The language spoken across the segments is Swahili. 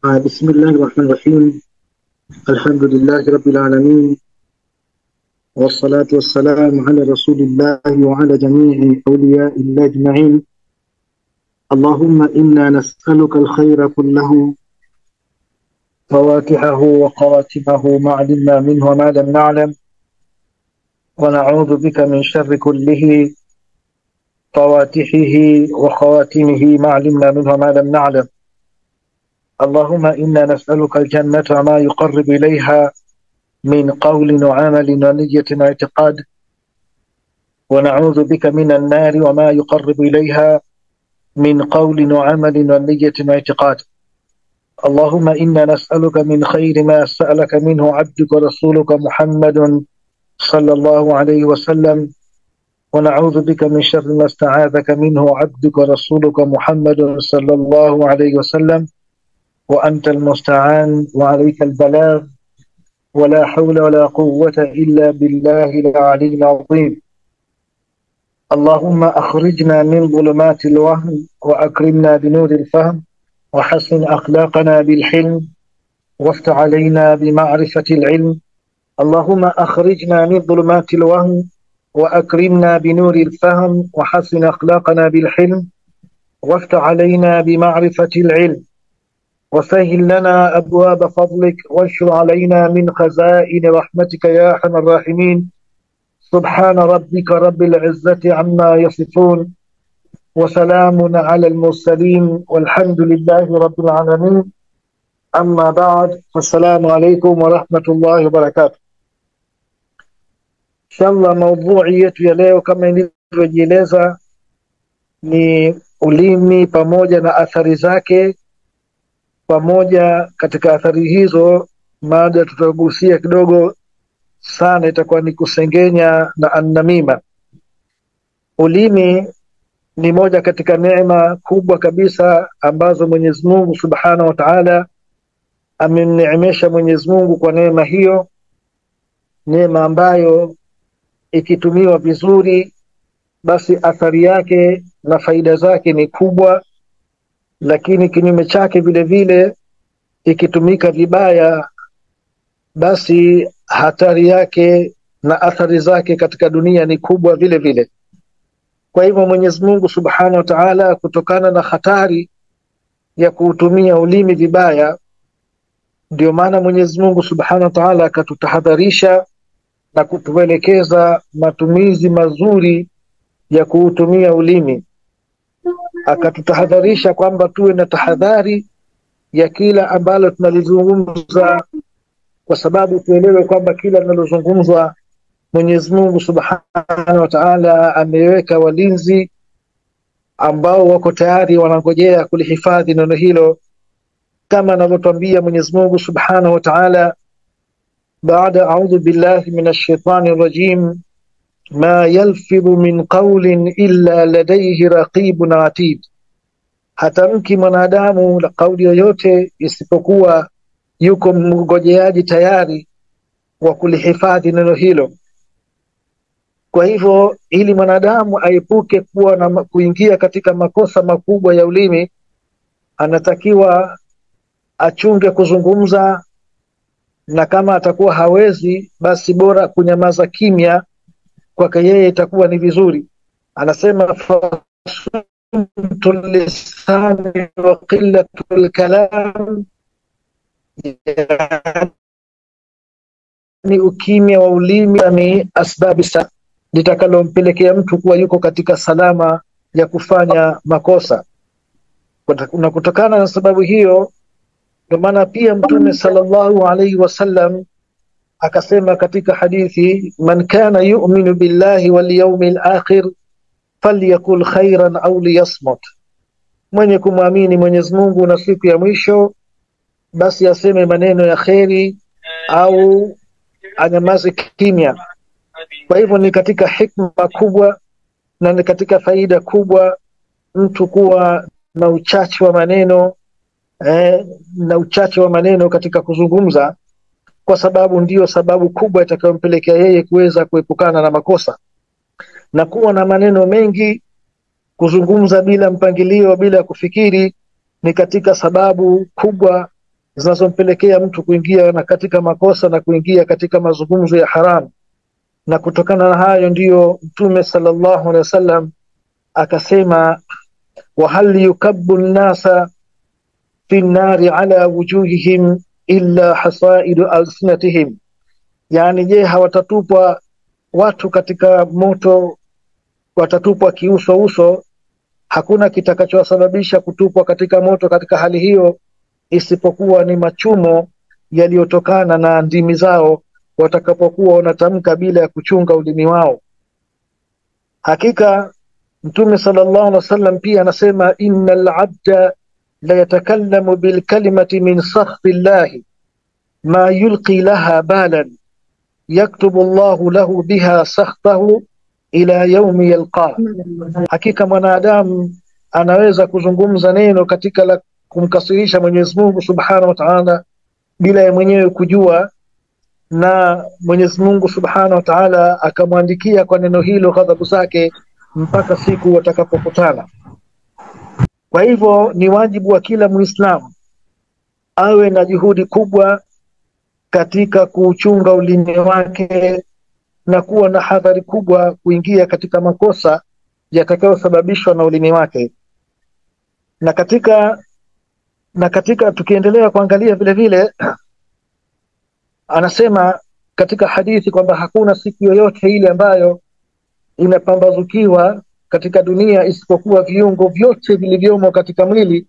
بسم الله الرحمن الرحيم. الحمد لله رب العالمين، والصلاة والسلام على رسول الله وعلى جميع أولياء الله أجمعين. اللهم إنا نسألك الخير كله، فواتحه وخواتمه ما علمنا منه وما لم نعلم، ونعوذ بك من شر كله، فواتحه وخواتمه ما علمنا منه وما لم نعلم. اللهم إنا نسألك الجنة وما يقرب إليها من قول وعمل ونية واعتقاد، ونعوذ بك من النار وما يقرب إليها من قول وعمل ونية واعتقاد. اللهم إنا نسألك من خير ما سألك منه عبدك ورسولك محمد صلى الله عليه وسلم، ونعوذ بك من شر ما استعاذك منه عبدك ورسولك محمد صلى الله عليه وسلم، وأنت المستعان وعليك البلاغ، ولا حول ولا قوة إلا بالله العلي العظيم. اللهم أخرجنا من ظلمات الوهم وأكرمنا بنور الفهم، وحسن أخلاقنا بالحلم، وافتح علينا بمعرفة العلم. اللهم أخرجنا من ظلمات الوهم وأكرمنا بنور الفهم، وحسن أخلاقنا بالحلم، وافتح علينا بمعرفة العلم، وسهل لنا أبواب فضلك، وانشر علينا من خزائن رحمتك يا أرحم الراحمين. سبحان ربك رب العزة عما يصفون، وسلام على المرسلين، والحمد لله رب العالمين. أما بعد، فالسلام عليكم ورحمة الله وبركاته. Inshallah, maudhui yetu ya leo kama nilivyojieleza ni ulimi pamoja na athari zake. Pamoja katika athari hizo, mada tutagusia kidogo sana itakuwa ni kusengenya na annamima. Ulimi ni moja katika neema kubwa kabisa ambazo Mwenyezi Mungu Subhanahu wa Ta'ala amemneemesha Mwenyezi Mungu kwa neema hiyo, neema ambayo ikitumiwa vizuri basi athari yake na faida zake ni kubwa, lakini kinyume chake vile vile ikitumika vibaya basi hatari yake na athari zake katika dunia ni kubwa vile vile. Kwa hivyo Mwenyezi Mungu Subhanahu wa Ta'ala, kutokana na hatari ya kuutumia ulimi vibaya, ndio maana Mwenyezi Mungu Subhanahu wa Ta'ala akatutahadharisha na kutuelekeza matumizi mazuri ya kuutumia ulimi. Akatutahadharisha kwamba tuwe na tahadhari ya kila ambalo tunalizungumza, kwa sababu tuelewe kwamba kila linalozungumzwa Mwenyezi Mungu Subhanahu wa Ta'ala ameweka walinzi ambao wako tayari wanangojea kulihifadhi neno hilo, kama anavyotuambia Mwenyezi Mungu Subhanahu wa Ta'ala baada a'udhu billahi minash shaitani rajim, ma yalfidhu min qawlin illa ladayhi raqibun atid. Hatamki mwanadamu la kauli yoyote isipokuwa yuko mngojeaji tayari wa kulihifadhi neno hilo. Kwa hivyo ili mwanadamu aepuke kuwa na kuingia katika makosa makubwa ya ulimi, anatakiwa achunge kuzungumza, na kama atakuwa hawezi basi bora kunyamaza kimya, kwake yeye itakuwa ni vizuri. Anasema fasumtul lisani wa qillatul kalam, ni ukimya wa ulimi ni asbabi litakalompelekea mtu kuwa yuko katika salama ya kufanya makosa. Na kutokana na sababu hiyo ndio maana pia Mtume sallallahu alaihi wasallam akasema katika hadithi, man kana yu'minu billahi wal yawmil akhir falyakul khairan au liyasmut, mwenye kumwamini Mwenyezi Mungu na siku ya mwisho basi aseme maneno ya kheri au anyamaze kimya. Kwa hivyo ni katika hikma kubwa na ni katika faida kubwa mtu kuwa na uchache wa maneno katika kuzungumza, kwa sababu ndiyo sababu kubwa itakayompelekea yeye kuweza kuepukana na makosa. Na kuwa na maneno mengi, kuzungumza bila mpangilio, bila kufikiri, ni katika sababu kubwa zinazompelekea mtu kuingia na katika makosa na kuingia katika mazungumzo ya haramu. Na kutokana na hayo ndiyo Mtume sallallahu alaihi wasallam akasema, wa hal yukabbu nnasa fi nnari ala wujuhihim illa hasaidu alsinatihim, yani je, hawatatupwa watu katika moto, watatupwa kiuso uso, hakuna kitakachowasababisha kutupwa katika moto katika hali hiyo isipokuwa ni machumo yaliyotokana na ndimi zao watakapokuwa wanatamka bila ya kuchunga ulimi wao. Hakika Mtume sallallahu alaihi wasallam pia anasema, innal abda la yatakallamu bil kalimati min sakhti llahi ma yulqi laha balan yaktubu Allahu lahu biha sakhtahu ila yaumi yalqah. Hakika mwanadamu anaweza kuzungumza neno katika la kumkasirisha Mwenyezi Mungu Subhanahu wa Ta'ala bila ya mwenyewe kujua, na Mwenyezi Mungu Subhanahu wa Ta'ala akamwandikia kwa neno hilo ghadhabu zake mpaka siku watakapokutana. Kwa hivyo ni wajibu wa kila Muislamu awe na juhudi kubwa katika kuchunga ulimi wake na kuwa na hadhari kubwa kuingia katika makosa yatakayosababishwa na ulimi wake. Na katika tukiendelea kuangalia vile vile anasema katika hadithi kwamba hakuna siku yoyote ile ambayo inapambazukiwa katika dunia isipokuwa viungo vyote vilivyomo katika mwili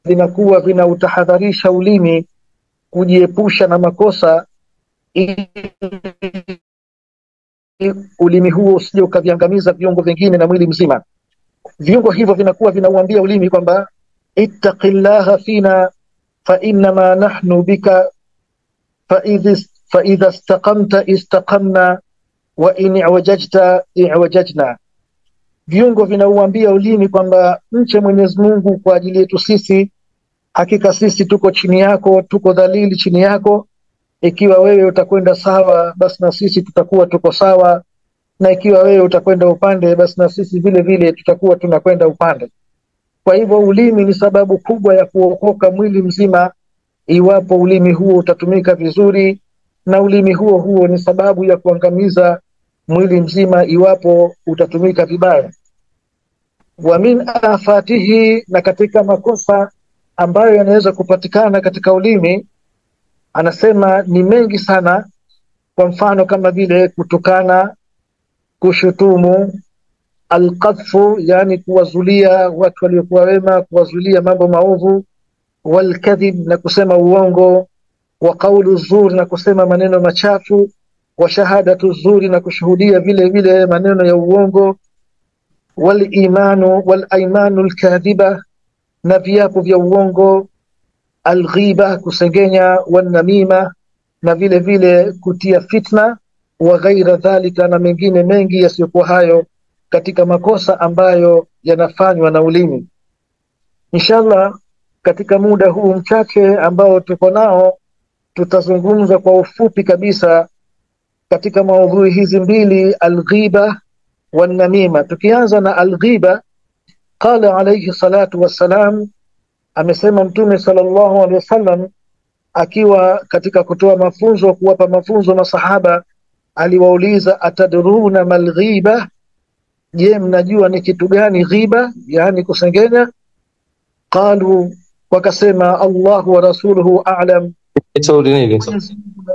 vinakuwa vinautahadharisha ulimi kujiepusha na makosa, ulimi huo usije ukaviangamiza viungo vingine na mwili mzima. Viungo hivyo vinakuwa vinauambia ulimi kwamba ittaqillaha fina fa innama nahnu bika fa idha istaqamta istaqamna wa in i'wajajta i'wajajna. Viungo vinauambia ulimi kwamba mche Mwenyezi Mungu kwa ajili yetu sisi, hakika sisi tuko chini yako, tuko dhalili chini yako. Ikiwa wewe utakwenda sawa, basi na sisi tutakuwa tuko sawa, na ikiwa wewe utakwenda upande, basi na sisi vile vile tutakuwa tunakwenda upande. Kwa hivyo ulimi ni sababu kubwa ya kuokoka mwili mzima iwapo ulimi huo utatumika vizuri, na ulimi huo ni sababu ya kuangamiza mwili mzima iwapo utatumika vibaya. Wa min afatihi, na katika makosa ambayo yanaweza kupatikana katika ulimi anasema ni mengi sana. Kwa mfano kama vile kutukana, kushutumu, alqadhfu, yani kuwazulia watu waliokuwa wema, kuwazulia mambo maovu, walkadhib, na kusema uongo, wa qawlu zuri, na kusema maneno machafu, wa shahadatu zuri, na kushuhudia vile vile maneno ya uongo, walaimanu alkadhiba, na viapo vya uongo, alghiba, kusengenya, wanamima, na vile vile kutia fitna, wa ghaira dhalika, na mengine mengi yasiyokuwa hayo katika makosa ambayo yanafanywa na ulimi. Inshallah katika muda huu mchache ambao tuko nao tutazungumza kwa ufupi kabisa katika maudhui hizi mbili, alghiba wanamima. Tukianza na alghiba, qala alayhi salatu wassalam, amesema Mtume sallallahu alaihi wasallam akiwa katika kutoa mafunzo, kuwapa mafunzo masahaba, aliwauliza atadruna mal ghiba, je, mnajua ni kitu gani ghiba, yani kusengenya? Qalu, wakasema Allahu wa rasuluhu a'lam,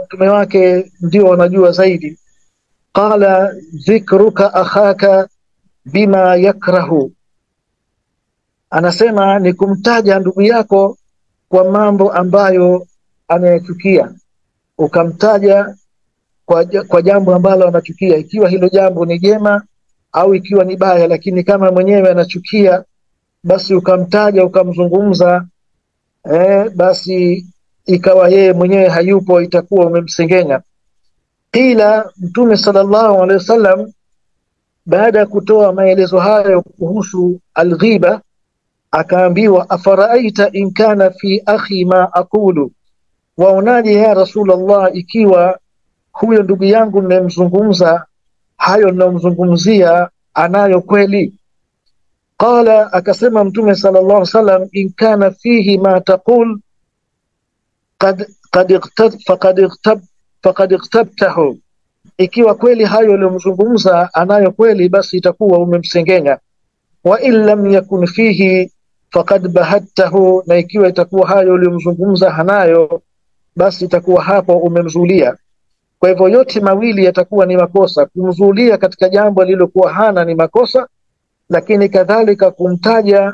mtume wake ndio wanajua zaidi. Qala dhikruka akhaka bima yakrahu, anasema ni kumtaja ndugu yako kwa mambo ambayo anayachukia. Ukamtaja kwa jambo ambalo anachukia, ikiwa hilo jambo ni jema au ikiwa ni baya, lakini kama mwenyewe anachukia basi ukamtaja, ukamzungumza, basi ikawa yeye mwenyewe hayupo, itakuwa umemsengenya. Ila Mtume sallallahu alaihi wasallam baada ya kutoa maelezo hayo kuhusu alghiba akaambiwa, afaraaita in kana fi akhi ma aqulu, waonaje ya Rasulullah ikiwa huyo ndugu yangu nimemzungumza hayo ninamzungumzia anayo kweli? Qala, akasema Mtume sallallahu alaihi wasallam, in kana fihi ma taqul faqad iqtabtahu, ikiwa kweli hayo aliyomzungumza anayo kweli, basi itakuwa umemsengenya. Wa in lam yakun fihi faqad bahattahu, na ikiwa itakuwa hayo aliyomzungumza hanayo, basi itakuwa hapo umemzulia. Kwa hivyo yote mawili yatakuwa ni makosa. Kumzulia katika jambo alilokuwa hana ni makosa, lakini kadhalika kumtaja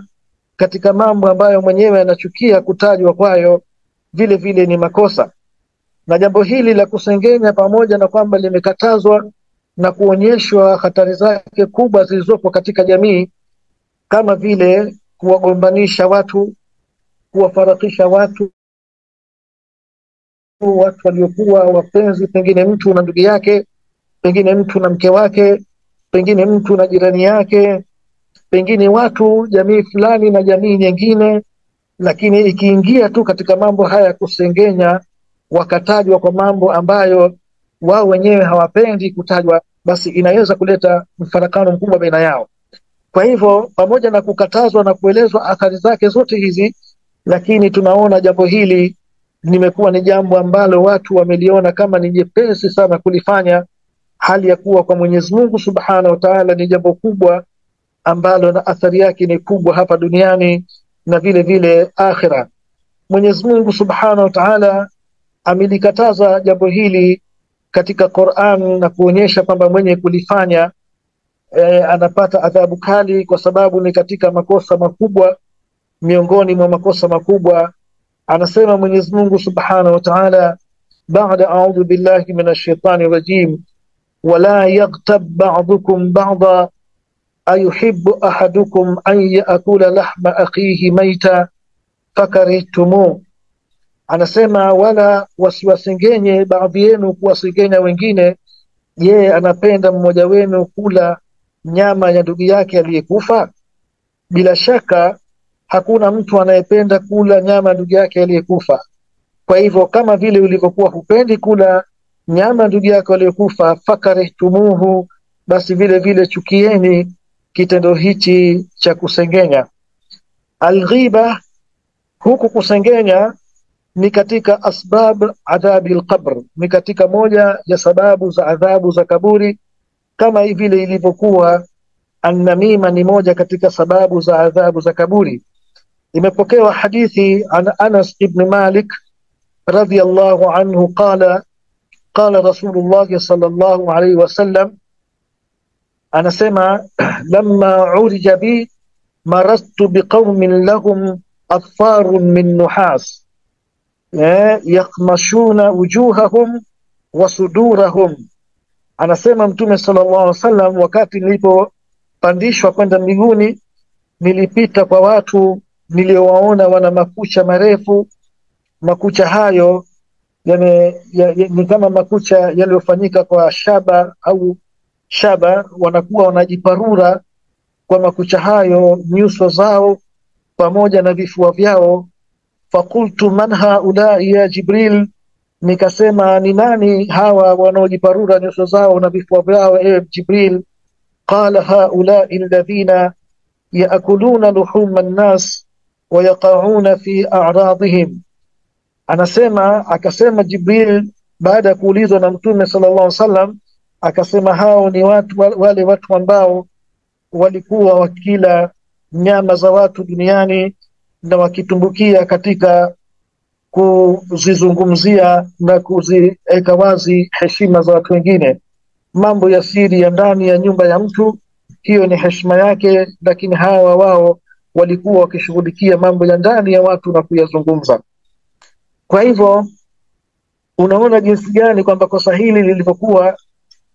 katika mambo ambayo mwenyewe anachukia kutajwa kwayo vile vile ni makosa. Na jambo hili la kusengenya, pamoja na kwamba limekatazwa na kuonyeshwa hatari zake kubwa zilizopo katika jamii, kama vile kuwagombanisha watu, kuwafarakisha watu waliokuwa wapenzi, pengine mtu na ndugu yake, pengine mtu na mke wake, pengine mtu na jirani yake, pengine watu jamii fulani na jamii nyingine. Lakini ikiingia tu katika mambo haya kusengenya, wakatajwa kwa mambo ambayo wao wenyewe hawapendi kutajwa, basi inaweza kuleta mfarakano mkubwa baina yao. Kwa hivyo pamoja na kukatazwa na kuelezwa athari zake zote hizi, lakini tunaona jambo hili limekuwa ni jambo ambalo watu wameliona kama ni jepesi sana kulifanya, hali ya kuwa kwa Mwenyezi Mungu Subhanahu wa Ta'ala ni jambo kubwa ambalo na athari yake ni kubwa hapa duniani na vile vile akhira. Mwenyezi Mungu Subhanahu wa Ta'ala amelikataza jambo hili katika Qur'an na kuonyesha kwamba mwenye kulifanya anapata adhabu kali, kwa sababu ni katika makosa makubwa miongoni mwa makosa makubwa. Anasema Mwenyezi Mungu Subhanahu wa Ta'ala baada a'udhu billahi minash shaitani rajim, wala yaghtab ba'dukum ba'dha ayuhibbu ahadukum an ya'kula lahma akhihi maita fakarihtumu. Anasema wala wasiwasengenye baadhi yenu kuwasengenya wengine, yeye anapenda mmoja wenu kula nyama ya ndugu yake aliyekufa. Bila shaka hakuna mtu anayependa kula nyama ya ndugu yake aliyekufa. Kwa hivyo kama vile ulivyokuwa hupendi kula nyama ndugu yake aliyekufa, fakarihtumuhu, basi vile vile chukieni kitendo hichi cha kusengenya. Alghiba, huku kusengenya ni katika asbab adhabi alqabr, ni katika moja ya sababu za adhabu za kaburi, kama vile ilivyokuwa annamima ni moja katika sababu za adhabu za kaburi. Imepokewa hadithi an Anas ibn Malik radhiyallahu anhu qala Rasulullah sallallahu alayhi wasallam, anasema lamma urija bi marastu biqaumin lahum atfarun min nuhas yakhmashuna wujuhahum wa sudurahum. Anasema Mtume sallallahu alaihi wasallam, wakati nilipopandishwa kwenda mbinguni, nilipita kwa watu niliowaona wana makucha marefu. Makucha hayo ni kama makucha yaliyofanyika kwa shaba au shaba, wanakuwa wanajiparura kwa makucha hayo nyuso zao pamoja na vifua vyao. Fakultu man haulai ya Jibril, nikasema ni nani hawa wanaojiparura nyuso zao na vifua vyao ewe Jibril? Qala haulai alladhina yaakuluna luhuma an-nas wa yaqauna fi a'radihim. Akasema Jibril baada ya kuulizwa na Mtume sallallahu alaihi wasallam, akasema hao ni wale watu ambao walikuwa wakila nyama za watu duniani na wakitumbukia katika kuzizungumzia na kuziweka wazi heshima za watu wengine. Mambo ya siri ya ndani ya nyumba ya mtu, hiyo ni heshima yake, lakini hawa wao walikuwa wakishughulikia mambo ya ndani ya watu na kuyazungumza. Kwa hivyo unaona jinsi gani kwamba kosa hili lilivyokuwa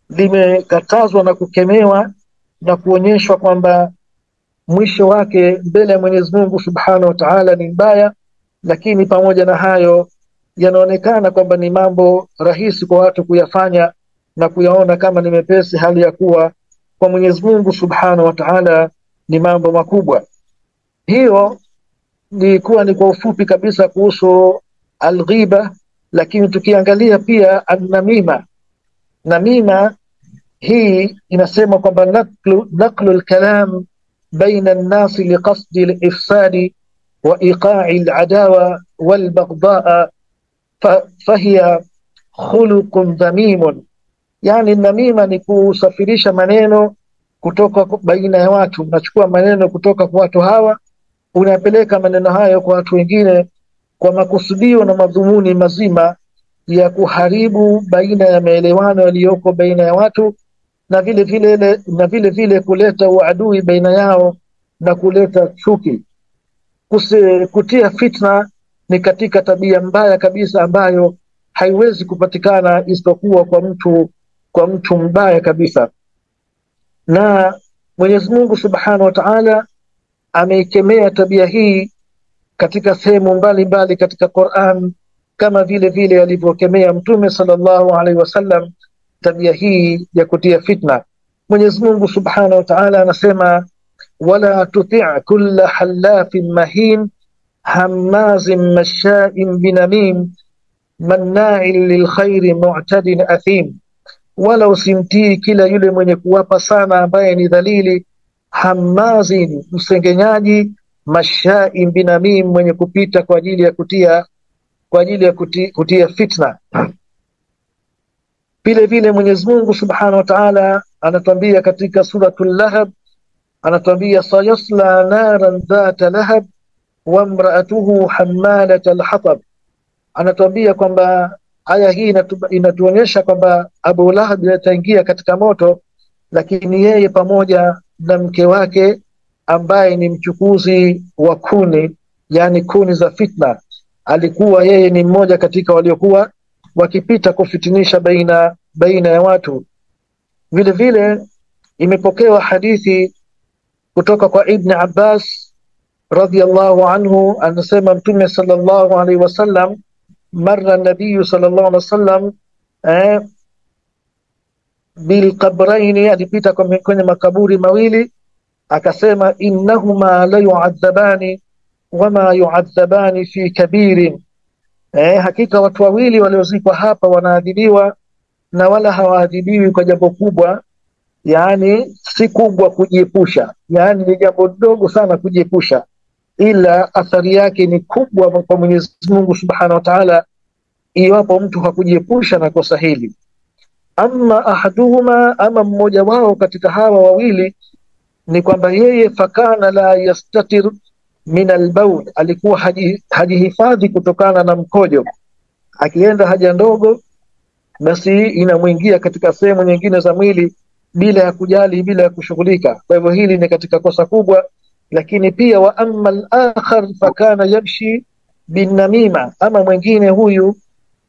limekatazwa na kukemewa na kuonyeshwa kwamba mwisho wake mbele ya Mwenyezi Mungu Subhanahu wa Ta'ala ni mbaya, lakini pamoja na hayo yanaonekana kwamba ni mambo rahisi kwa watu kuyafanya na kuyaona kama ni mepesi, hali ya kuwa kwa Mwenyezi Mungu Subhanahu wa Ta'ala ni mambo makubwa. Hiyo ni kwa ufupi kabisa kuhusu alghiba. Lakini tukiangalia pia an-namima, namima hii inasema kwamba naqlu al-kalam baina an-nas liqasdi al-ifsadi wa iqa'i al-adawa wal-baghdha'a fahiya khuluqun dhamimun, yani namima ni kusafirisha maneno kutoka baina ya watu. Unachukua maneno kutoka kwa watu hawa, unapeleka maneno hayo kwa watu wengine kwa makusudio na madhumuni mazima ya kuharibu baina ya maelewano yaliyoko baina ya watu, na vile vile kuleta uadui baina yao na kuleta chuki. Kutia fitna ni katika tabia mbaya kabisa ambayo haiwezi kupatikana isipokuwa kwa mtu mbaya kabisa. Na Mwenyezi Mungu Subhanahu wa Ta'ala ameikemea tabia hii katika sehemu mbalimbali katika Qur'an, kama vile alivyokemea Mtume sallallahu alaihi wasallam tabia hii ya kutia fitna. Mwenyezi Mungu Subhanahu wa Ta'ala anasema, wala tuti' kulla halafin mahin hammazin masha'in binamim manna'in lilkhairi mu'tadin athim, wala usimtii kila yule mwenye kuwapa sana ambaye ni dhalili, hammazin msengenyaji, masha'in binamim mwenye kupita kwa ajili ya kutia fitna. Vile Mwenyezi Mungu Subhanahu wa Ta'ala anatuambia katika suratul Lahab, anatuambia sayasla naran dhata lahab wa imra'atuhu hammalatal hatab. Anatuambia kwamba aya hii inatuonyesha kwamba Abu Lahab ataingia katika moto, lakini yeye pamoja na mke wake ambaye ni mchukuzi wa kuni, yani kuni za fitna. Alikuwa yeye ni mmoja katika waliokuwa wakipita kufitinisha baina ya watu. Vile imepokewa hadithi kutoka kwa Ibn Abbas radhiyallahu anhu, anasema Mtume sallallahu alaihi wasallam, marra nabii sallallahu alaihi wasallam bil qabraini, alipita kwenye makaburi mawili, akasema innahuma la yu'adhabani wama yu'adhabani fi kabirin, hakika watu wawili waliozikwa hapa wanaadhibiwa na wala hawaadhibiwi kwa jambo kubwa, yani si kubwa kujiepusha, yani ni jambo dogo sana kujiepusha, ila athari yake ni kubwa kwa Mwenyezi Mungu Subhanahu wa Ta'ala iwapo mtu hakujiepusha na kosa hili. Amma ahaduhuma, ama mmoja wao katika hawa wawili, ni kwamba yeye fakana la yastatir min albaul, alikuwa hajihifadhi kutokana na mkojo. Akienda haja ndogo, basi inamuingia katika sehemu nyingine za mwili bila ya kujali, bila ya kushughulika. Kwa hivyo hili ni katika kosa kubwa. Lakini pia wa amma al-akhar fakana yamshi bin namima, ama mwingine huyu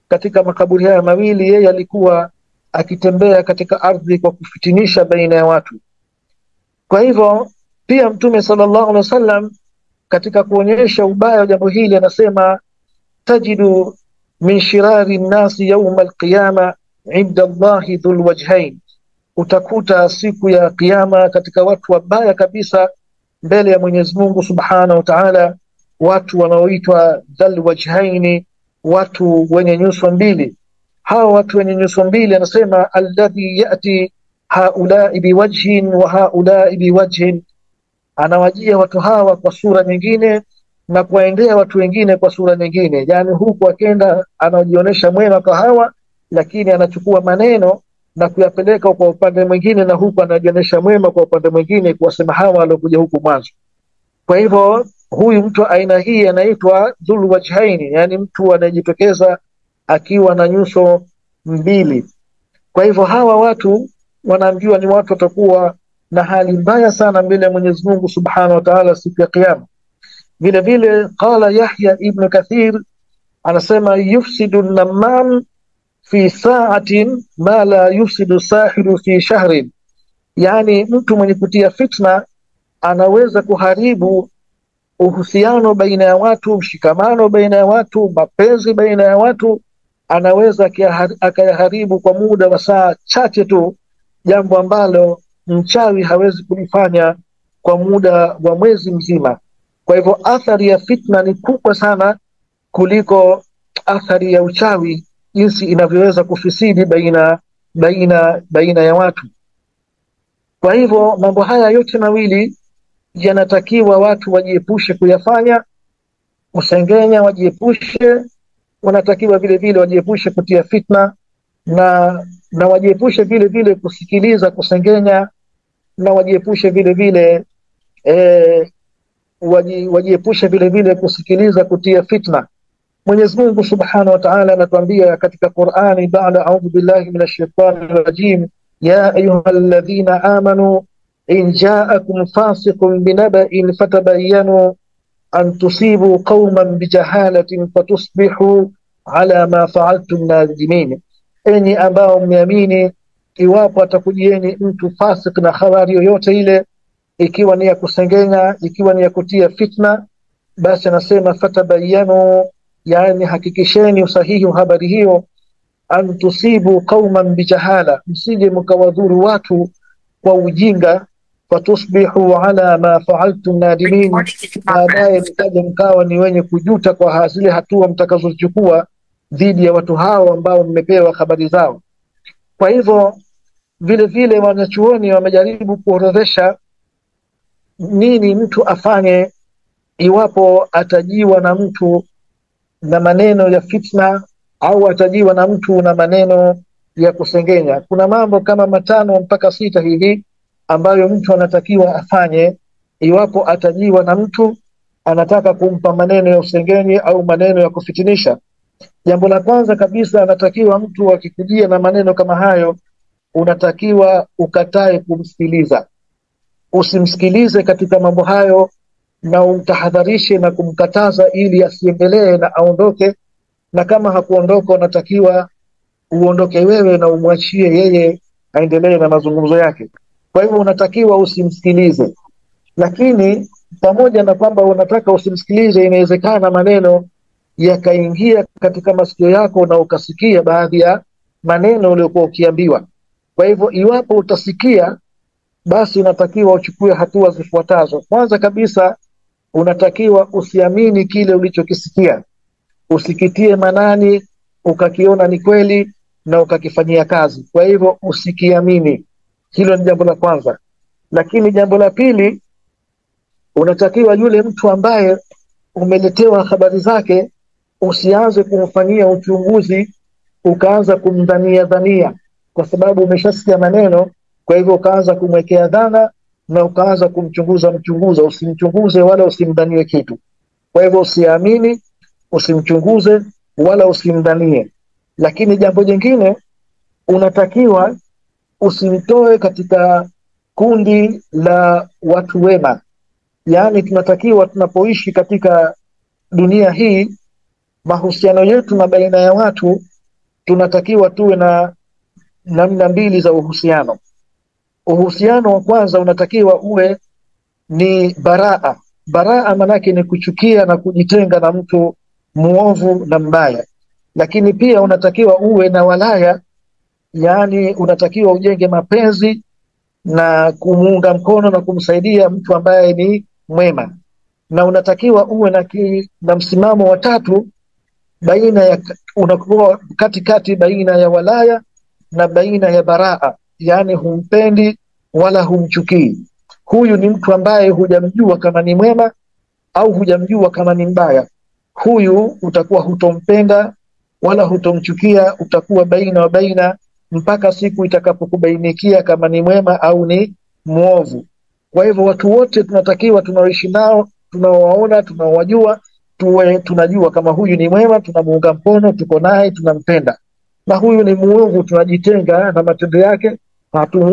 katika makaburi haya mawili, yeye alikuwa akitembea katika ardhi kwa kufitinisha baina ya watu. Kwa hivyo pia Mtume sallallahu alaihi wasallam katika kuonyesha ubaya wa jambo hili anasema, tajidu min shirari nnasi yawma alqiyama inda Allahi dhul wajhain, utakuta siku ya kiyama katika watu wabaya kabisa mbele ya Mwenyezi Mungu Subhanahu wa Ta'ala watu wanaoitwa dhul wajhaini, watu wenye nyuso mbili. Hawa watu wenye nyuso mbili anasema, alladhi yati haulai biwajhin wa haulai biwajhin, anawajia watu hawa kwa sura nyingine na kuwaendea watu wengine kwa sura nyingine. Yani huku akenda anajionyesha mwema kwa hawa, lakini anachukua maneno na kuyapeleka kwa upande mwingine, na huku anajionyesha mwema kwa upande mwingine, kuwasema hawa waliokuja huku mwanzo. Kwa hivyo huyu mtu aina hii anaitwa dhul wajhaini, yani mtu anayejitokeza akiwa na nyuso mbili. Kwa hivyo hawa watu wanaambiwa ni watu watakuwa na hali mbaya sana mbele ya Mwenyezi Mungu Subhanahu wa Ta'ala siku ya kiyama. Vile qala Yahya ibn Kathir anasema, yufsidu an-namam fi sa'atin ma la yufsidu sahiru fi shahrin, yani mtu mwenye kutia fitna anaweza kuharibu uhusiano baina ya watu, mshikamano baina ya watu, mapenzi baina ya watu, anaweza akayaharibu kwa muda wa saa chache tu, jambo ambalo mchawi hawezi kulifanya kwa muda wa mwezi mzima. Kwa hivyo athari ya fitna ni kubwa sana kuliko athari ya uchawi, jinsi inavyoweza kufisidi baina ya watu. Kwa hivyo mambo haya yote mawili yanatakiwa watu wajiepushe kuyafanya. Kusengenya wajiepushe, wanatakiwa vile vile wajiepushe kutia fitna na wajiepushe vile vile kusikiliza kusengenya, na wajiepushe vile vile wajiepushe vile vile kusikiliza kutia fitna. Mwenyezi Mungu Subhanahu wa Ta'ala anatuambia katika Qur'ani baada a'udhu billahi minash shaitani rajim, ya ayyuhalladhina amanu in ja'akum fasiqun binaba'in fatabayyanu an tusibu qauman bijahalatin fatusbihu ala ma fa'altum nadimin. Enyi ambao mmeamini, iwapo atakujieni mtu fasik na habari yoyote ile, ikiwa ni ya kusengenya, ikiwa ni ya kutia fitna, basi anasema fatabayyanu, yani hakikisheni usahihi wa habari hiyo, an tusibu qauman bijahala, msije mkawadhuru watu kwa ujinga, fatusbihu ala ma fa'altum nadimin, baadaye mkaja mkawa ni wenye kujuta kwa zile hatua mtakazochukua dhidi ya watu hao ambao mmepewa habari zao. Kwa hivyo vile vile wanachuoni wamejaribu kuorodhesha nini mtu afanye iwapo atajiwa na mtu na maneno ya fitna au atajiwa na mtu na maneno ya kusengenya. Kuna mambo kama 5 mpaka 6 hivi ambayo mtu anatakiwa afanye iwapo atajiwa na mtu anataka kumpa maneno ya usengenyi au maneno ya kufitinisha. Jambo la kwanza kabisa, anatakiwa mtu akikujia na maneno kama hayo, unatakiwa ukatae kumsikiliza. Usimsikilize katika mambo hayo, na umtahadharishe na kumkataza ili asiendelee na aondoke, na kama hakuondoka unatakiwa uondoke wewe na umwachie yeye aendelee na mazungumzo yake. Kwa hivyo unatakiwa usimsikilize. Lakini pamoja na kwamba unataka usimsikilize, inawezekana maneno yakaingia katika masikio yako na ukasikia baadhi ya maneno uliyokuwa ukiambiwa. Kwa hivyo iwapo utasikia, basi unatakiwa uchukue hatua zifuatazo. Kwanza kabisa, unatakiwa usiamini kile ulichokisikia, usikitie manani ukakiona ni kweli na ukakifanyia kazi. Kwa hivyo usikiamini. Hilo ni jambo la kwanza. Lakini jambo la pili, unatakiwa yule mtu ambaye umeletewa habari zake usianze kumfanyia uchunguzi, ukaanza kumdhania, kwa sababu umeshasikia maneno. Kwa hivyo ukaanza kumwekea dhana na ukaanza kumchunguza. Usimchunguze wala usimdhanie kitu. Kwa hivyo usiamini, usimchunguze wala usimdhanie. Lakini jambo jingine, unatakiwa usimtoe katika kundi la watu wema. Yani tunatakiwa tunapoishi katika dunia hii, mahusiano yetu na baina ya watu, tunatakiwa tuwe na namna mbili za uhusiano. Uhusiano wa kwanza unatakiwa uwe ni baraa. Baraa manake ni kuchukia na kujitenga na mtu muovu na mbaya. Lakini pia unatakiwa uwe na walaya, yani unatakiwa ujenge mapenzi na kumuunga mkono na kumsaidia mtu ambaye ni mwema. Na unatakiwa uwe na msimamo wa tatu, baina ya unakuwa katikati baina ya walaya na baina ya baraa, yani humpendi wala humchukii. Huyu ni mtu ambaye hujamjua kama ni mwema au hujamjua kama ni mbaya. Huyu utakuwa hutompenda wala hutomchukia, utakuwa baina wa baina mpaka siku itakapokubainikia kama ni mwema au ni muovu. Kwa hivyo watu wote tunatakiwa tunaoishi nao, tunaowaona, tunaowajua, tuwe tunajua kama huyu ni mwema, tunamuunga mkono, tuko naye, tunampenda. Na huyu ni muovu, tunajitenga na matendo yake,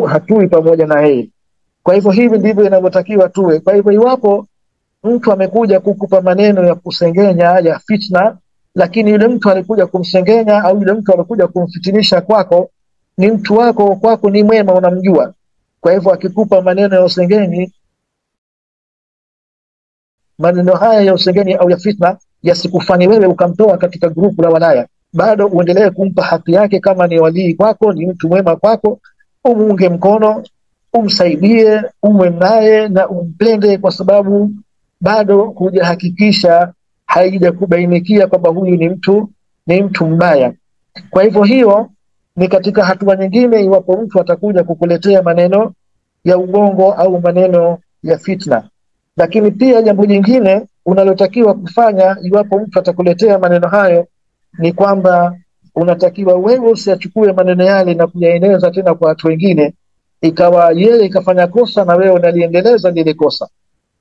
hatui pamoja na yeye. Kwa hivyo hivi ndivyo inavyotakiwa tuwe. Kwa hivyo iwapo mtu amekuja kukupa maneno ya kusengenya ya fitna, lakini yule mtu alikuja kumsengenya au yule mtu alikuja kumfitinisha kwako ni mtu kwako ni mwema, unamjua. Kwa hivyo akikupa maneno ya usengenyi, maneno haya ya usengenyi au ya fitna yasikufanye wewe ukamtoa katika grupu la walaya. Bado uendelee kumpa haki yake. Kama ni walii kwako, ni mtu mwema kwako, umuunge mkono, umsaidie, uwe naye na umpende, kwa sababu bado hujahakikisha, haijakubainikia kwamba huyu ni mtu mbaya. Kwa hivyo hiyo ni katika hatua nyingine, iwapo mtu atakuja kukuletea maneno ya uongo au maneno ya fitna. Lakini pia jambo jingine unalotakiwa kufanya, iwapo mtu atakuletea maneno hayo, ni kwamba unatakiwa wewe usiyachukue maneno yale na kuyaeneza tena kwa watu wengine, ikawa yeye ikafanya kosa na wewe unaliendeleza lile kosa.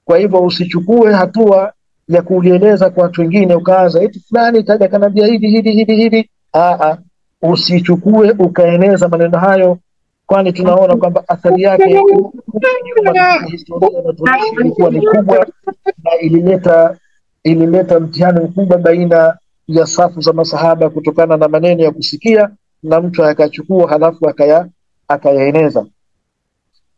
Kwa hivyo usichukue hatua ya kulieleza kwa watu wengine, ukaanza eti fulani kaja kanambia hivi. Usichukue ukaeneza maneno hayo, kwani tunaona kwamba athari yake historia ilikuwa ni kubwa, na ilileta mtihani mkubwa baina ya safu za masahaba kutokana na maneno ya kusikia na mtu akachukua halafu akayaeneza.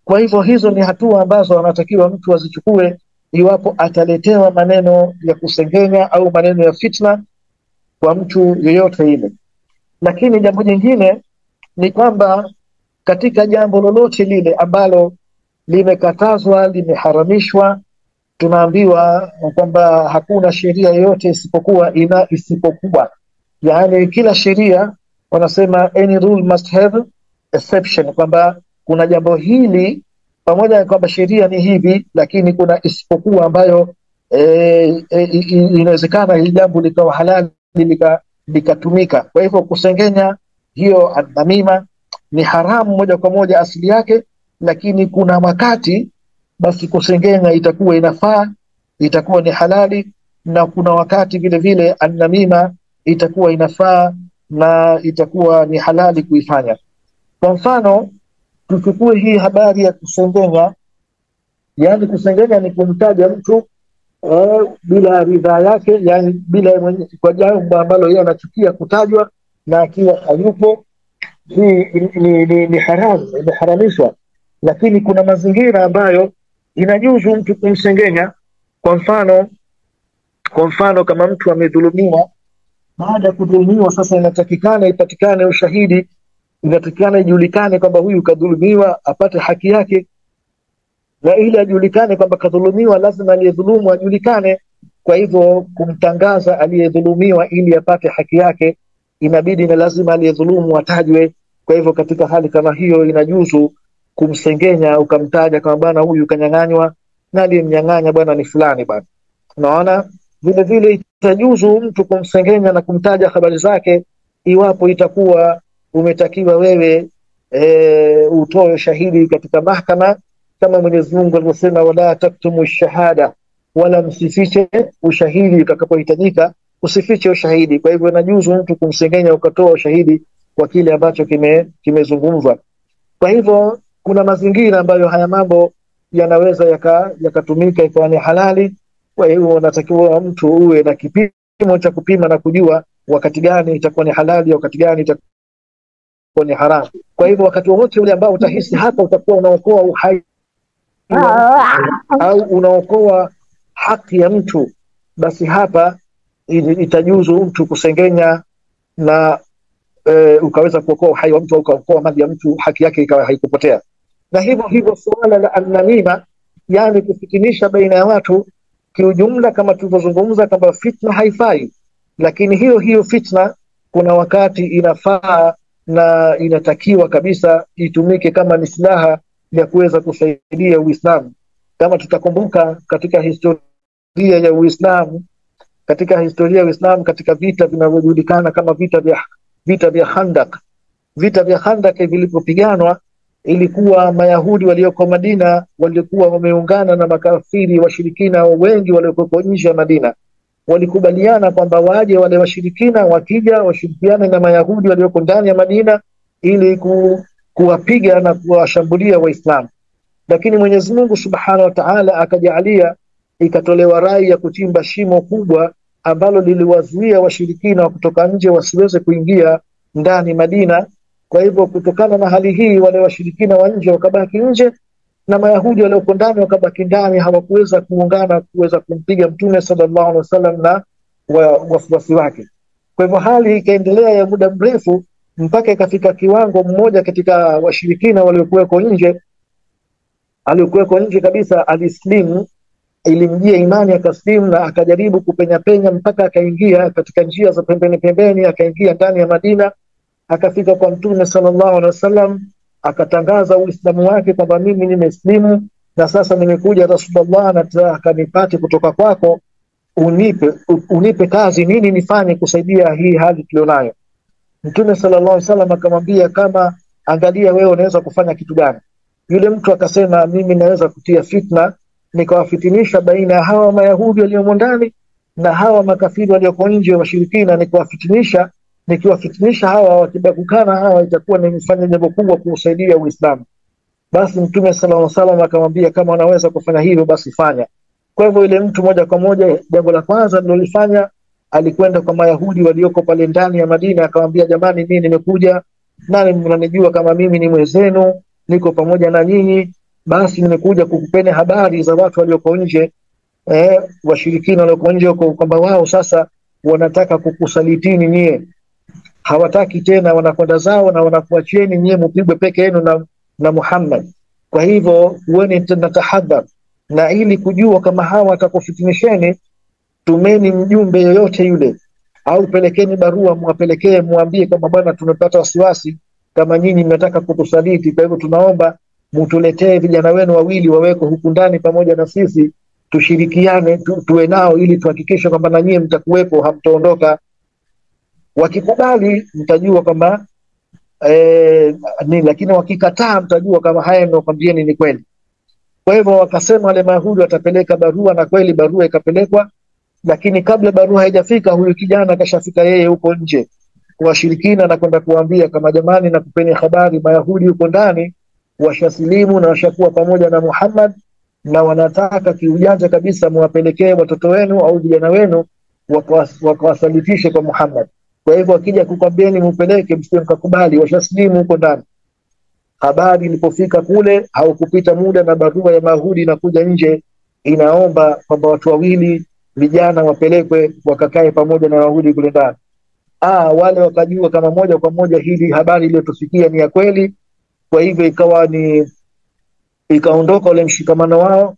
Kwa hivyo hizo ni hatua ambazo anatakiwa mtu azichukue iwapo ataletewa maneno ya kusengenya au maneno ya fitna kwa mtu yeyote ile. Lakini jambo jingine ni kwamba katika jambo lolote lile ambalo limekatazwa, limeharamishwa, tunaambiwa kwamba hakuna sheria yoyote isipokuwa, yani kila sheria wanasema any rule must have exception, kwamba kuna jambo hili pamoja na kwamba sheria ni hivi, lakini kuna isipokuwa ambayo inawezekana hili jambo likawa halali likatumika. Kwa hivyo kusengenya, hiyo adhamima ni haramu moja kwa moja asili yake, lakini kuna wakati basi kusengenya itakuwa inafaa, itakuwa ni halali, na kuna wakati vile vile an-namima itakuwa inafaa na itakuwa ni halali kuifanya. Kwa mfano tuchukue hii habari ya kusengenya, yani kusengenya ni kumtaja mtu bila ridhaa yake, yani bila kwa jambo ambalo yeye anachukia kutajwa na akiwa hayupo. Hii ni haramu, imeharamishwa. Lakini kuna mazingira ambayo inajuzu mtu kumsengenya. Kwa mfano kama mtu amedhulumiwa, baada ya kudhulumiwa sasa inatakikana ipatikane ushahidi, inatakikana ijulikane kwamba huyu kadhulumiwa, apate haki yake, na ili ajulikane kwamba kadhulumiwa lazima aliyedhulumu ajulikane. Kwa hivyo kumtangaza aliyedhulumiwa ili apate haki yake, inabidi na lazima aliyedhulumu atajwe. Kwa hivyo katika hali kama hiyo inajuzu kumsengenya, ukamtaja kama bwana huyu kanyang'anywa na aliyemnyang'anya bwana ni fulani bwana. Unaona, vile vile itajuzu mtu kumsengenya na kumtaja habari zake iwapo itakuwa umetakiwa wewe utoe shahidi katika mahakama, kama Mwenyezi Mungu alivyosema wala taktumu shahada, wala msifiche ushahidi utakapohitajika, usifiche ushahidi. Kwa hivyo inajuzu mtu kumsengenya ukatoa ushahidi kwa kile ambacho kimezungumzwa. Kwa hivyo kuna mazingira ambayo haya mambo yanaweza yakatumika ikawa ni halali. Kwa hivyo unatakiwa mtu uwe na kipimo cha kupima na kujua wakati gani itakuwa ni halali, wakati gani itakuwa ni haramu. Kwa hivyo wakati wote ule ambao utahisi hapa utakuwa unaokoa uhai au unaokoa haki ya mtu, basi hapa itajuzu mtu kusengenya na ukaweza kuokoa uhai wa mtu au ukaokoa mali ya mtu, haki yake ikawa haikupotea. Na hivyo suala la an-namima, yani kufikinisha baina ya watu kiujumla, kama tulivyozungumza kwamba fitna haifai, lakini hiyo fitna kuna wakati inafaa na inatakiwa kabisa itumike kama ni silaha ya kuweza kusaidia Uislamu. Kama tutakumbuka katika historia ya Uislamu, katika vita vinavyojulikana kama vita vya Khandaq. Vita vya Khandaq vilipopiganwa, ilikuwa Mayahudi walioko Madina walikuwa wameungana na makafiri washirikina wengi walioko nje ya Madina. Walikubaliana kwamba waje wale washirikina, wakija washirikiane na Mayahudi walioko ndani ya Madina ili kuwapiga na kuwashambulia Waislamu. Lakini Mwenyezi Mungu Subhanahu wa Ta'ala akajalia ikatolewa rai ya kuchimba shimo kubwa ambalo liliwazuia washirikina kutoka nje wasiweze kuingia ndani Madina. Kwa hivyo kutokana na hali hii, wale washirikina wa nje wakabaki nje na Mayahudi walioko ndani wakabaki ndani, hawakuweza kuungana kuweza kumpiga Mtume sallallahu alaihi wasallam na wafuasi wake. Kwa hivyo hali ikaendelea ya muda mrefu mpaka ikafika kiwango mmoja katika washirikina waliokuweko nje kabisa alislimu, ilimjia imani akaslimu na akajaribu kupenya mpaka akaingia katika njia za pembeni, akaingia ndani ya Madina, akafika kwa Mtume sallallahu alaihi wasallam, akatangaza Uislamu wake kwamba mimi nimeslimu na sasa nimekuja Rasulullah, nataka nipate kutoka kwako unipe kazi, nini nifanye kusaidia hii hali tulionayo. Mtume sallallahu alaihi wasallam akamwambia, kama angalia wewe unaweza kufanya kitu gani. Yule mtu akasema, mimi naweza kutia fitna, nikawafitinisha baina ya hawa Mayahudi waliomo ndani na hawa makafiri walioko nje washirikina, nikiwafitinisha hawa wakibakukana hawa, itakuwa nimefanya jambo kubwa kuusaidia Uislamu. Basi Mtume sallallahu alaihi wasallam akamwambia, kama unaweza kufanya hivyo basi fanya. Kwa hivyo ile mtu moja kwa moja, jambo la kwanza alilofanya, alikwenda kwa Mayahudi walioko pale ndani ya Madina, akamwambia, jamani, mimi nimekuja, nani mnanijua kama mimi ni mwenzenu, niko pamoja na nyinyi, basi nimekuja kukupeni habari za watu walioko nje, washirikina walioko nje, kwamba wao sasa wanataka kukusalitini nyie, hawataki tena, wanakwenda zao na wanakuachieni nyie mpigwe peke yenu na Muhammad. Kwa hivyo uweni natahadhar, na ili kujua kama hawa watakufitinisheni, tumeni mjumbe yoyote yule, au pelekeni barua, mwapelekee muambie kwamba bwana, tumepata wasiwasi kama nyinyi mnataka kutusaliti, kwa hivyo tunaomba mtuletee vijana wenu wawili waweko huku ndani pamoja na sisi, tushirikiane tuwe nao, ili tuhakikishe kwamba na nyinyi mtakuwepo, hamtaondoka. Wakikubali mtajua kwamba lakini wakikataa mtajua kama haya ninayokwambieni ni kweli. Kwa hivyo wakasema wale Mayahudi watapeleka barua, na kweli barua ikapelekwa, lakini kabla barua haijafika, huyu kijana kashafika yeye huko nje kwa washirikina, na kwenda kuambia kama, jamani, nakupeni habari, Mayahudi huko ndani washasilimu na washakuwa pamoja na Muhammad, na wanataka kiujanja kabisa muwapelekee watoto wenu au vijana wenu wakawasalitishe kwa Muhammad. Kwa hivyo akija kukwambieni mpeleke, msije mkakubali, washasilimu huko ndani. Habari ilipofika kule, haukupita muda na barua ya Mayahudi inakuja nje, inaomba kwamba watu wawili vijana wapelekwe wakakae pamoja na Wayahudi kule ndani. Wale wakajua kama moja kwa moja hili habari iliyotufikia ni ya kweli. Kwa hivyo ikaondoka ule mshikamano wao,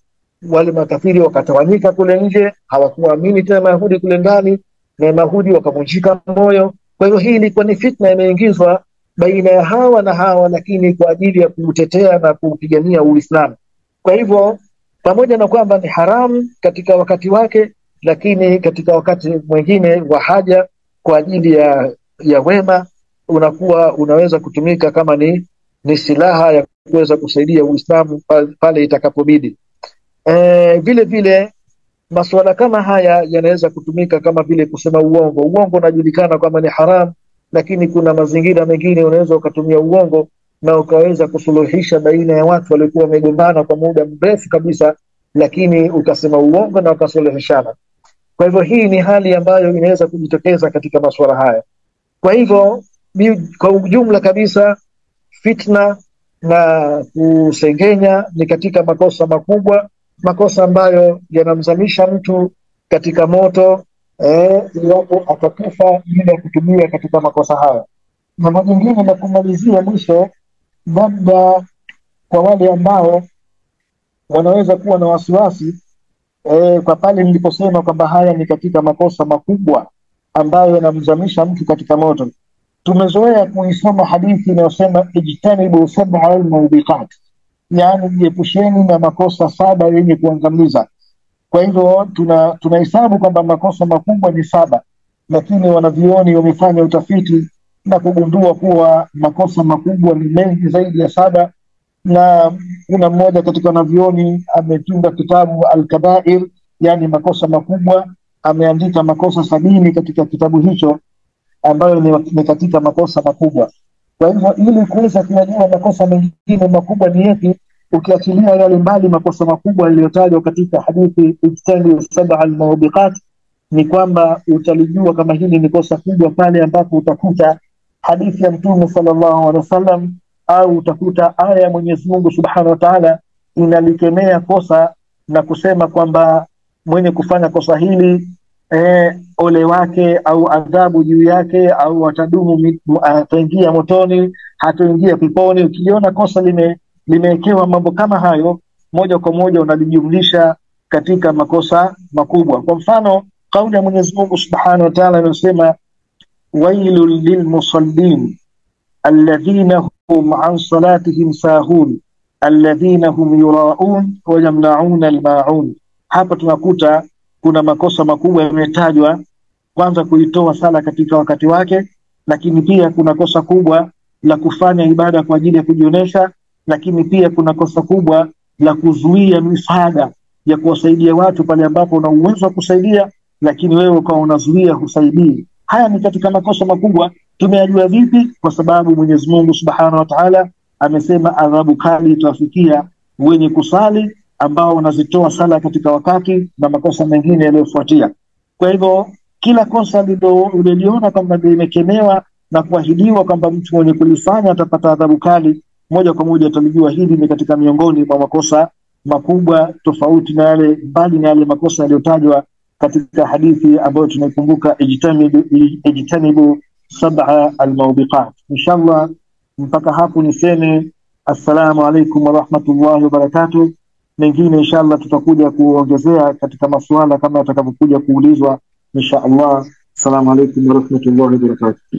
wale makafiri wakatawanyika kule nje, hawakuamini tena Mayahudi kule ndani, na Mayahudi wakavunjika moyo. Kwa hivyo hii ilikuwa ni fitna imeingizwa baina ya hawa na hawa, lakini kwa ajili ya kutetea na kupigania Uislamu. Kwa hivyo pamoja na kwamba ni haramu katika wakati wake, lakini katika wakati mwingine wa haja kwa ajili ya wema, unakuwa unaweza kutumika kama ni silaha ya kuweza kusaidia Uislamu pale itakapobidi. Vile vile masuala kama haya yanaweza kutumika kama vile kusema uongo. Uongo unajulikana kama ni haram, lakini kuna mazingira mengine unaweza ukatumia uongo na ukaweza kusuluhisha baina ya watu walikuwa wamegombana kwa muda mrefu kabisa, lakini ukasema uongo na ukasuluhishana. Kwa hivyo hii ni hali ambayo inaweza kujitokeza katika masuala haya. Kwa hivyo kwa ujumla kabisa, fitna na kusengenya ni katika makosa makubwa, makosa ambayo yanamzamisha mtu katika moto iwapo atakufa bila kutumia katika makosa haya. Mambo mengine na kumalizia mwisho, labda kwa wale ambao wanaweza kuwa na wasiwasi kwa pale niliposema kwamba haya ni katika makosa makubwa ambayo yanamzamisha mtu katika moto. Tumezoea kuisoma hadithi inayosema ijtanibu sab'a al-mubiqat, yani jiepusheni na makosa 7 yenye kuangamiza. Kwa hivyo tunahesabu kwamba makosa makubwa ni 7, lakini wanavyuoni wamefanya utafiti na kugundua kuwa makosa makubwa ni mengi zaidi ya 7. Na kuna mmoja katika wanavyuoni ametunga kitabu Al-Kabair, yani makosa makubwa, ameandika makosa 70 katika kitabu hicho ambayo ni katika makosa makubwa. Kwa hivyo ili kuweza kujua makosa mengine makubwa ni yapi, ukiachilia yale mbali makosa makubwa yaliyotajwa katika hadithi ijtanibu sab'a al-mubiqat, ni kwamba utalijua kama hili ni kosa kubwa pale ambapo utakuta hadithi ya Mtume sallallahu alaihi wasallam au utakuta aya ya Mwenyezi Mungu Subhanahu wa Ta'ala inalikemea kosa na kusema kwamba mwenye kufanya kosa hili ole wake au adhabu juu yake, au ataingia motoni, hataingia peponi. Ukiona kosa limewekewa mambo kama hayo, moja kwa moja unalijumlisha katika makosa makubwa. Kwa mfano, kauli ya Mwenyezi Mungu Subhanahu wa Ta'ala inasema wailul lilmusallin alladhina hum an salatihim sahun alladhina hum yuraun wa yamnaun almaun. Hapa tunakuta kuna makosa makubwa yametajwa. Kwanza, kuitoa sala katika wakati wake, lakini pia kuna kosa kubwa la kufanya ibada kwa ajili ya kujionesha, lakini pia kuna kosa kubwa la kuzuia misaada ya kuwasaidia watu pale ambapo una uwezo wa kusaidia, lakini wewe ukawa unazuia husaidii. Haya ni katika makosa makubwa. Tumeyajua vipi? Kwa sababu Mwenyezi Mungu Subhanahu wa Ta'ala amesema adhabu kali itawafikia wenye kusali ambao wanazitoa sala katika wakati na makosa mengine yaliyofuatia. Kwa hivyo kila kosa uliliona kwamba limekemewa na kuahidiwa kwamba mtu mwenye kulifanya atapata adhabu kali, moja kwa moja atalijua hili ni katika miongoni mwa makosa makubwa, tofauti na yale, bali na yale makosa yaliyotajwa katika hadithi ambayo tunaikumbuka, ijtanibu sab'a almawbiqat. Inshallah mpaka hapo niseme assalamu alaikum wa rahmatullahi wa barakatuh. Mengine inshallah tutakuja kuongezea katika masuala kama yatakavyokuja kuulizwa inshallah. Assalamu alaikum wa rahmatullahi wa barakatuh.